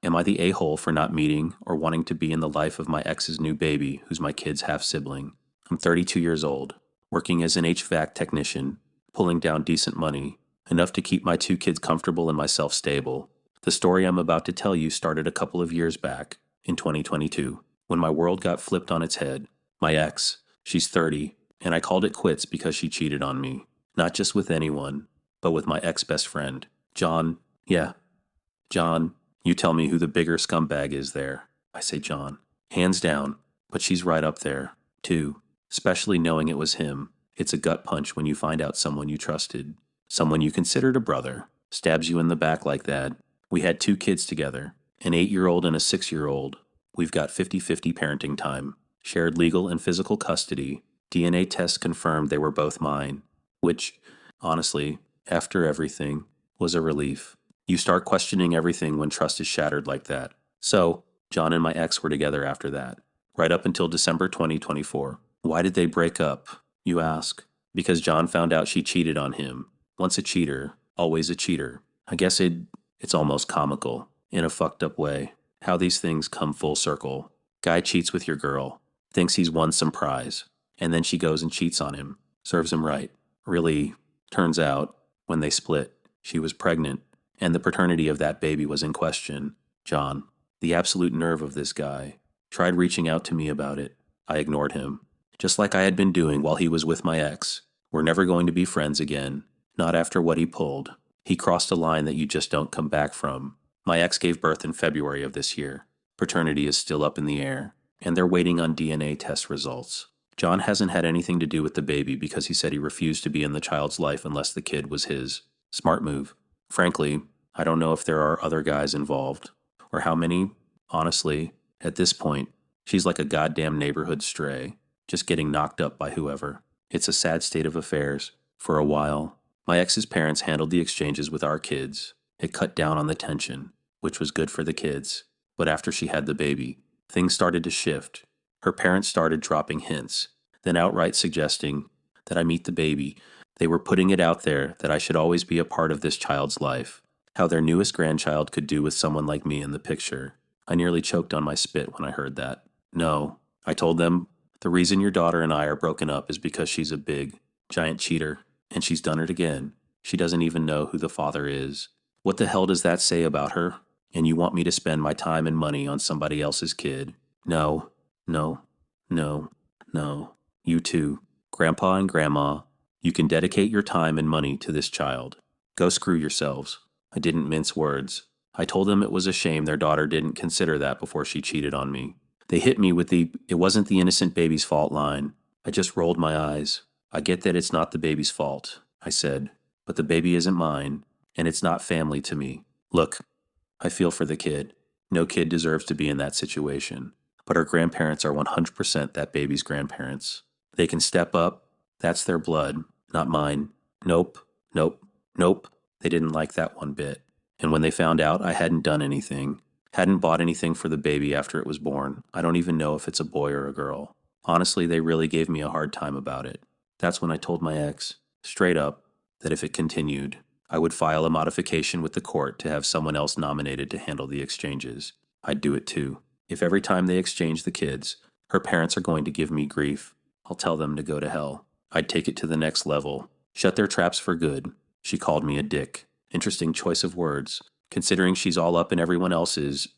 Am I the a-hole for not meeting or wanting to be in the life of my ex's new baby, who's my kid's half-sibling? I'm 32 years old, working as an HVAC technician, pulling down decent money, enough to keep my two kids comfortable and myself stable. The story I'm about to tell you started a couple of years back, in 2022, when my world got flipped on its head. My ex, she's 30, and I called it quits because she cheated on me. Not just with anyone, but with my ex-best friend, John. Yeah, John, you tell me who the bigger scumbag is there. I say John. Hands down, but she's right up there, too. Especially knowing it was him. It's a gut punch when you find out someone you trusted, someone you considered a brother, stabs you in the back like that. We had two kids together, an 8-year-old and a 6-year-old. We've got 50-50 parenting time, shared legal and physical custody. DNA tests confirmed they were both mine, which, honestly, after everything, was a relief. You start questioning everything when trust is shattered like that. So, John and my ex were together after that, right up until December 2024. Why did they break up, you ask? Because John found out she cheated on him. Once a cheater, always a cheater. I guess it's almost comical, in a fucked up way, how these things come full circle. Guy cheats with your girl, thinks he's won some prize, and then she goes and cheats on him. Serves him right. Really, turns out, when they split, she was pregnant, and the paternity of that baby was in question. John, the absolute nerve of this guy, tried reaching out to me about it. I ignored him, just like I had been doing while he was with my ex. We're never going to be friends again, not after what he pulled. He crossed a line that you just don't come back from. My ex gave birth in February of this year. Paternity is still up in the air, and they're waiting on DNA test results. John hasn't had anything to do with the baby because he said he refused to be in the child's life unless the kid was his. Smart move. Frankly, I don't know if there are other guys involved, or how many. Honestly, at this point, she's like a goddamn neighborhood stray, just getting knocked up by whoever. It's a sad state of affairs. For a while, my ex's parents handled the exchanges with our kids. It cut down on the tension, which was good for the kids. But after she had the baby, things started to shift. Her parents started dropping hints, then outright suggesting that I meet the baby. They were putting it out there that I should always be a part of this child's life, how their newest grandchild could do with someone like me in the picture. I nearly choked on my spit when I heard that. No, I told them, the reason your daughter and I are broken up is because she's a big, giant cheater, and she's done it again. She doesn't even know who the father is. What the hell does that say about her? And you want me to spend my time and money on somebody else's kid? No, no, no, no. You too, Grandpa and Grandma. You can dedicate your time and money to this child. Go screw yourselves. I didn't mince words. I told them it was a shame their daughter didn't consider that before she cheated on me. They hit me with "it wasn't the innocent baby's fault" line. I just rolled my eyes. I get that it's not the baby's fault, I said, but the baby isn't mine, and it's not family to me. Look, I feel for the kid. No kid deserves to be in that situation. But her grandparents are 100% that baby's grandparents. They can step up. That's their blood, not mine. Nope, nope, nope. They didn't like that one bit. And when they found out I hadn't done anything, hadn't bought anything for the baby after it was born, I don't even know if it's a boy or a girl. Honestly, they really gave me a hard time about it. That's when I told my ex, straight up, that if it continued, I would file a modification with the court to have someone else nominated to handle the exchanges. I'd do it too. If every time they exchange the kids, her parents are going to give me grief, I'll tell them to go to hell. I'd take it to the next level. Shut their traps for good. She called me a dick. Interesting choice of words, considering she's all up in everyone else's.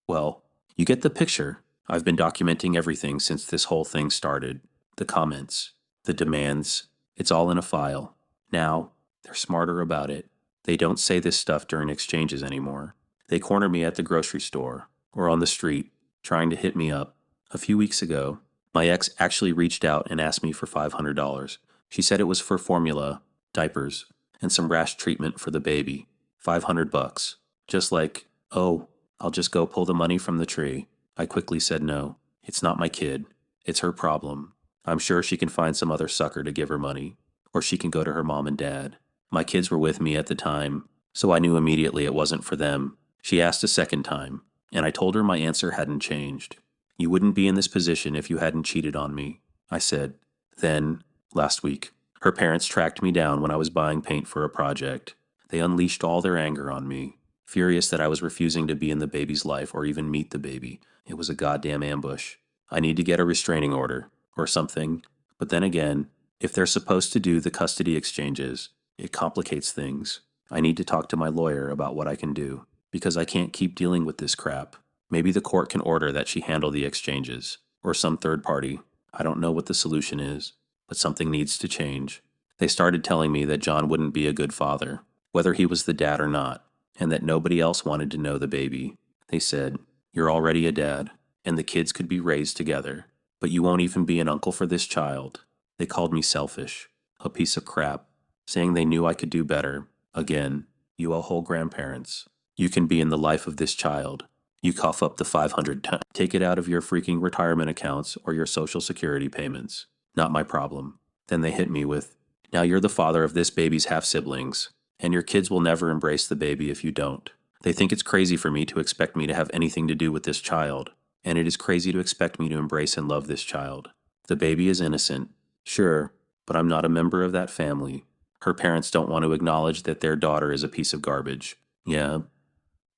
Well, you get the picture. I've been documenting everything since this whole thing started. The comments, the demands, it's all in a file. Now, they're smarter about it. They don't say this stuff during exchanges anymore. They corner me at the grocery store or on the street, trying to hit me up. A few weeks ago, my ex actually reached out and asked me for $500. She said it was for formula, diapers, and some rash treatment for the baby. $500. Just like, oh, I'll just go pull the money from the tree. I quickly said no. It's not my kid. It's her problem. I'm sure she can find some other sucker to give her money, or she can go to her mom and dad. My kids were with me at the time, so I knew immediately it wasn't for them. She asked a second time, and I told her my answer hadn't changed. You wouldn't be in this position if you hadn't cheated on me, I said. Then, last week, her parents tracked me down when I was buying paint for a project. They unleashed all their anger on me. furious that I was refusing to be in the baby's life or even meet the baby. It was a goddamn ambush. I need to get a restraining order or something. But then again, if they're supposed to do the custody exchanges, it complicates things. I need to talk to my lawyer about what I can do, because I can't keep dealing with this crap. Maybe the court can order that she handle the exchanges, or some third party. I don't know what the solution is, but something needs to change. They started telling me that John wouldn't be a good father, whether he was the dad or not, and that nobody else wanted to know the baby. They said, "You're already a dad, and the kids could be raised together, but you won't even be an uncle for this child." They called me selfish, a piece of crap, saying they knew I could do better. Again, you owe whole grandparents. You can be in the life of this child. You cough up the 500 times. Take it out of your freaking retirement accounts or your social security payments. Not my problem. Then they hit me with, "Now you're the father of this baby's half-siblings, and your kids will never embrace the baby if you don't." They think it's crazy for me to expect me to have anything to do with this child, and it is crazy to expect me to embrace and love this child. The baby is innocent, sure, but I'm not a member of that family. Her parents don't want to acknowledge that their daughter is a piece of garbage. Yeah,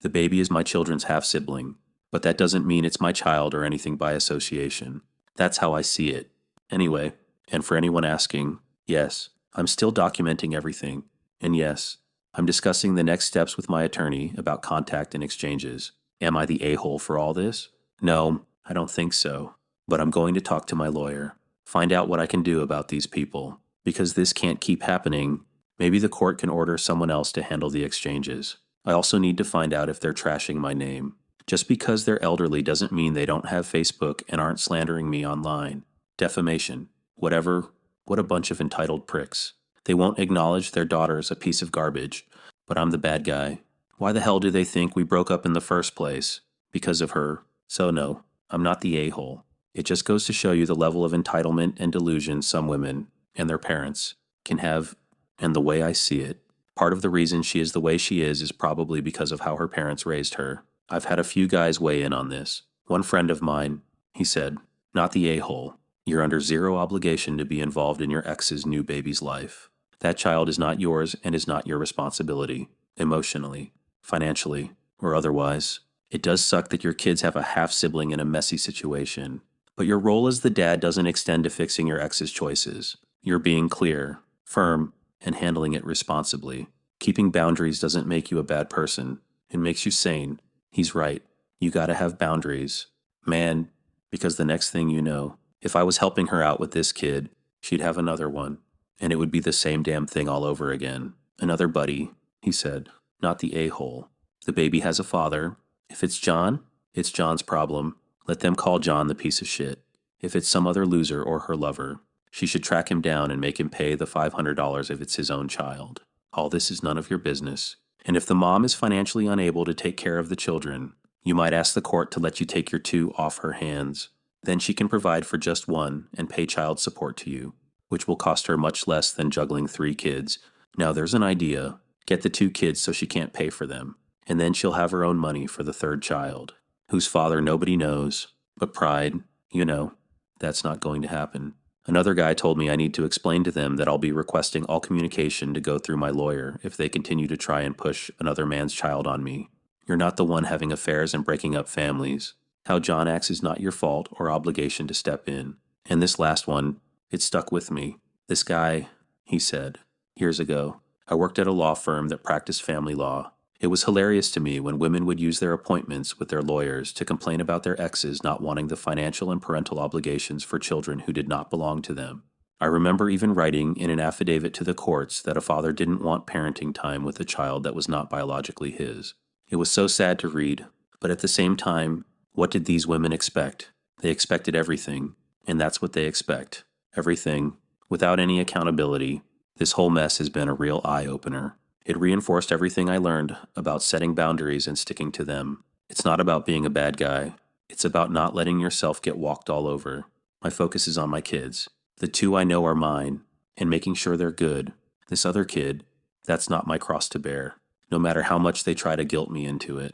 the baby is my children's half-sibling, but that doesn't mean it's my child or anything by association. That's how I see it. Anyway, and for anyone asking, yes, I'm still documenting everything, and yes, I'm discussing the next steps with my attorney about contact and exchanges. Am I the a-hole for all this? No, I don't think so, but I'm going to talk to my lawyer, find out what I can do about these people, because this can't keep happening. Maybe the court can order someone else to handle the exchanges. I also need to find out if they're trashing my name. Just because they're elderly doesn't mean they don't have Facebook and aren't slandering me online. Defamation. Whatever. What a bunch of entitled pricks. They won't acknowledge their daughter's a piece of garbage, but I'm the bad guy. Why the hell do they think we broke up in the first place? Because of her. So no, I'm not the a-hole. It just goes to show you the level of entitlement and delusion some women, and their parents, can have, and the way I see it. Part of the reason she is the way she is probably because of how her parents raised her. I've had a few guys weigh in on this. One friend of mine, he said, "Not the a-hole. You're under zero obligation to be involved in your ex's new baby's life. That child is not yours and is not your responsibility, emotionally, financially, or otherwise. It does suck that your kids have a half-sibling in a messy situation, but your role as the dad doesn't extend to fixing your ex's choices. You're being clear, firm, and handling it responsibly. Keeping boundaries doesn't make you a bad person. It makes you sane." He's right. You gotta have boundaries. Man, because the next thing you know, if I was helping her out with this kid, she'd have another one, and it would be the same damn thing all over again. Another buddy, he said, not the a-hole. The baby has a father. If it's John, it's John's problem. Let them call John the piece of shit. If it's some other loser or her lover, she should track him down and make him pay the $500 if it's his own child. All this is none of your business. And if the mom is financially unable to take care of the children, you might ask the court to let you take your two off her hands. Then she can provide for just one and pay child support to you, which will cost her much less than juggling 3 kids. Now there's an idea. Get the 2 kids so she can't pay for them, and then she'll have her own money for the 3rd child, whose father nobody knows, but pride, that's not going to happen. Another guy told me I need to explain to them that I'll be requesting all communication to go through my lawyer if they continue to try and push another man's child on me. You're not the one having affairs and breaking up families. How John acts is not your fault or obligation to step in. And this last one, it stuck with me. This guy, he said, years ago, I worked at a law firm that practiced family law. It was hilarious to me when women would use their appointments with their lawyers to complain about their exes not wanting the financial and parental obligations for children who did not belong to them. I remember even writing in an affidavit to the courts that a father didn't want parenting time with a child that was not biologically his. It was so sad to read, but at the same time, what did these women expect? They expected everything, and that's what they expect. Everything, without any accountability. This whole mess has been a real eye-opener. It reinforced everything I learned about setting boundaries and sticking to them. It's not about being a bad guy. It's about not letting yourself get walked all over. My focus is on my kids. The 2 I know are mine, and making sure they're good. This other kid, that's not my cross to bear, no matter how much they try to guilt me into it.